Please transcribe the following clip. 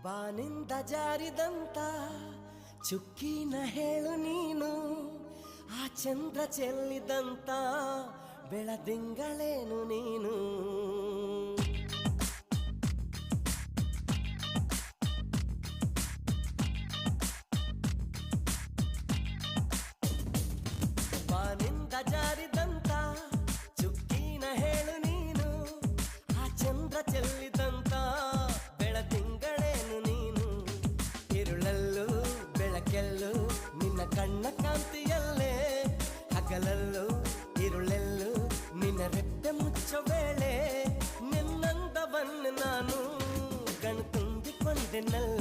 ಬಾನಿಂದ ಜಾರಿದಂತ ಚುಕ್ಕಿನ ಹೇಳು ನೀನು, ಆ ಚಂದ್ರ ಚೆಲ್ಲಿದಂತ ಬೆಳದಿಂಗಳೇನು ನೀನು. ಬಾನಿಂದ ಜಾರಿದಂತ ಚುಕ್ಕಿನ ಹೇಳು ನೀನು, ಆ ಚಂದ್ರ ಚೆಲ್ಲಿದಂತ ಬೆಳದಿಂಗಳೇನು ನೀನು. ಇರುಳಲ್ಲೂ ಬೆಳಕೆಲ್ಲೂ ನಿನ್ನ ಕಣ್ಣ ಕಾಂತಿಯಲ್ಲೇ, ಹಗಲಲ್ಲೂ ಇರುಳೆಲ್ಲೂ ನಿನ್ನ ರೆಪ್ಪೆ ಮುಚ್ಚೋ ವೇಳೆ, ನಿನ್ನಂದವನ್ನು ನಾನು ಕಣ್ತುಂಬಿಕೊಂಡೆನಲ್ಲ.